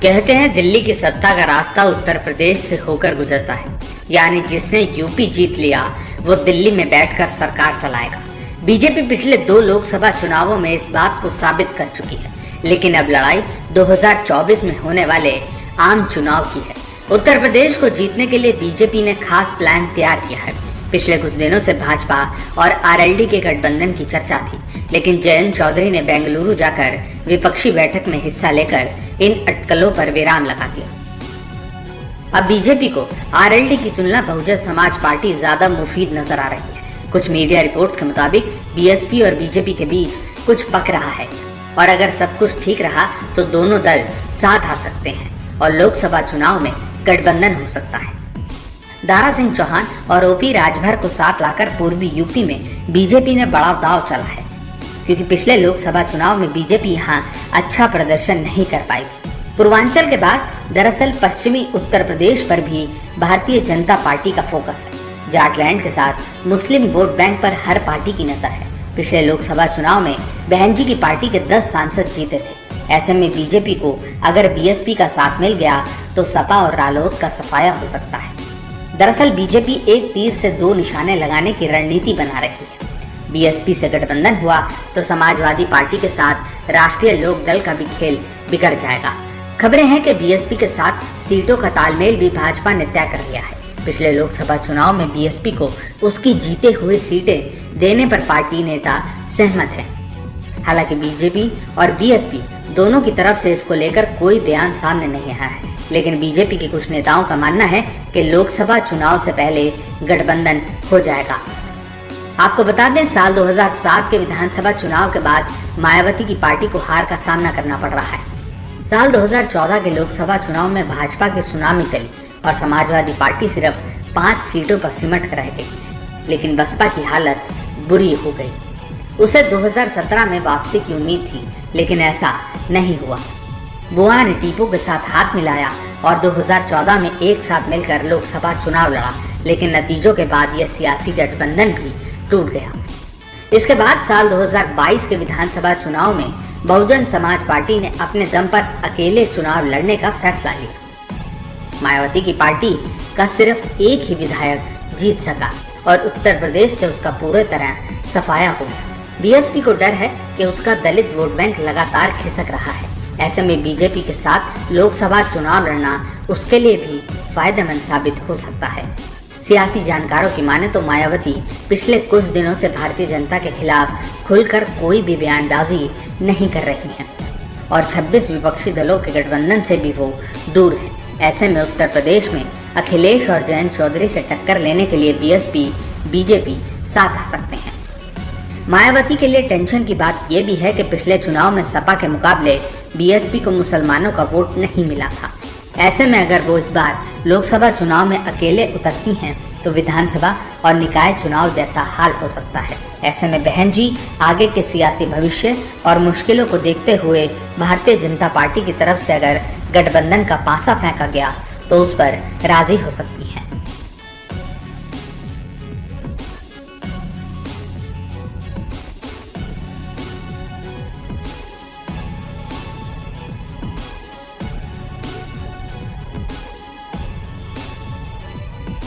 कहते हैं दिल्ली की सत्ता का रास्ता उत्तर प्रदेश से होकर गुजरता है, यानी जिसने यूपी जीत लिया वो दिल्ली में बैठकर सरकार चलाएगा। बीजेपी पिछले 2 लोकसभा चुनावों में इस बात को साबित कर चुकी है, लेकिन अब लड़ाई 2024 में होने वाले आम चुनाव की है। उत्तर प्रदेश को जीतने के लिए बीजेपी ने खास प्लान तैयार किया है। पिछले कुछ दिनों से भाजपा और आरएलडी के गठबंधन की चर्चा थी, लेकिन जयंत चौधरी ने बेंगलुरु जाकर विपक्षी बैठक में हिस्सा लेकर इन अटकलों पर विराम लगा दिया। अब बीजेपी को आरएलडी की तुलना बहुजन समाज पार्टी ज्यादा मुफीद नजर आ रही है। कुछ मीडिया रिपोर्ट्स के मुताबिक बीएसपी और बीजेपी के बीच कुछ पक रहा है और अगर सब कुछ ठीक रहा तो दोनों दल साथ आ सकते हैं और लोकसभा चुनाव में गठबंधन हो सकता है। दारा सिंह चौहान और ओपी राजभर को साथ लाकर पूर्वी यूपी में बीजेपी ने बड़ा दांव चला है, क्योंकि पिछले लोकसभा चुनाव में बीजेपी यहां अच्छा प्रदर्शन नहीं कर पाई। पूर्वांचल के बाद दरअसल पश्चिमी उत्तर प्रदेश पर भी भारतीय जनता पार्टी का फोकस है। जाटलैंड के साथ मुस्लिम वोट बैंक पर हर पार्टी की नजर है। पिछले लोकसभा चुनाव में बहनजी की पार्टी के 10 सांसद जीते थे। ऐसे में बीजेपी को अगर बीएसपी का साथ मिल गया तो सपा और रालोद का सफाया हो सकता है। दरअसल बीजेपी एक तीर से 2 निशाने लगाने की रणनीति बना रही है। बीएसपी से गठबंधन हुआ तो समाजवादी पार्टी के साथ राष्ट्रीय लोक दल का भी खेल बिगड़ जाएगा। खबरें हैं कि बीएसपी के साथ सीटों का तालमेल भी भाजपा ने तय कर लिया है। पिछले लोकसभा चुनाव में बीएसपी को उसकी जीते हुए सीटें देने पर पार्टी नेता सहमत हैं। हालांकि बीजेपी और बीएसपी दोनों की तरफ से इसको लेकर कोई बयान सामने नहीं आया है, लेकिन बीजेपी के कुछ नेताओं का मानना है कि लोकसभा चुनाव से पहले गठबंधन हो जाएगा। आपको बता दें, साल 2007 के विधानसभा चुनाव के बाद मायावती की पार्टी को हार का सामना करना पड़ रहा है। साल 2014 के लोकसभा चुनाव में भाजपा की सुनामी चली और समाजवादी पार्टी सिर्फ 5 सीटों पर सिमट कर रह गई, लेकिन बसपा की हालत बुरी हो गई। उसे 2017 में वापसी की उम्मीद थी, लेकिन ऐसा नहीं हुआ। बुआ ने टीपू के साथ हाथ मिलाया और 2014 में एक साथ मिलकर लोकसभा चुनाव लड़ा, लेकिन नतीजों के बाद यह सियासी गठबंधन भी टूट गया। इसके बाद साल 2022 के विधानसभा चुनाव में बहुजन समाज पार्टी ने अपने दम पर अकेले चुनाव लड़ने का फैसला लिया। मायावती की पार्टी का सिर्फ एक ही विधायक जीत सका और उत्तर प्रदेश से उसका पूरी तरह सफाया हो गया। बीएसपी को डर है कि उसका दलित वोट बैंक लगातार खिसक रहा है। ऐसे में बीजेपी के साथ लोकसभा चुनाव लड़ना उसके लिए भी फायदेमंद साबित हो सकता है। सियासी जानकारों की माने तो मायावती पिछले कुछ दिनों से भारतीय जनता के खिलाफ खुलकर कोई भी बयानबाजी नहीं कर रही हैं और 26 विपक्षी दलों के गठबंधन से भी वो दूर है। ऐसे में उत्तर प्रदेश में अखिलेश और जयंत चौधरी से टक्कर लेने के लिए बीएसपी बीजेपी साथ आ सकते हैं। मायावती के लिए टेंशन की बात यह भी है कि पिछले चुनाव में सपा के मुकाबले बीएसपी को मुसलमानों का वोट नहीं मिला था। ऐसे में अगर वो इस बार लोकसभा चुनाव में अकेले उतरती हैं तो विधानसभा और निकाय चुनाव जैसा हाल हो सकता है। ऐसे में बहन जी आगे के सियासी भविष्य और मुश्किलों को देखते हुए भारतीय जनता पार्टी की तरफ से अगर गठबंधन का पासा फेंका गया तो उस पर राजी हो सकती है।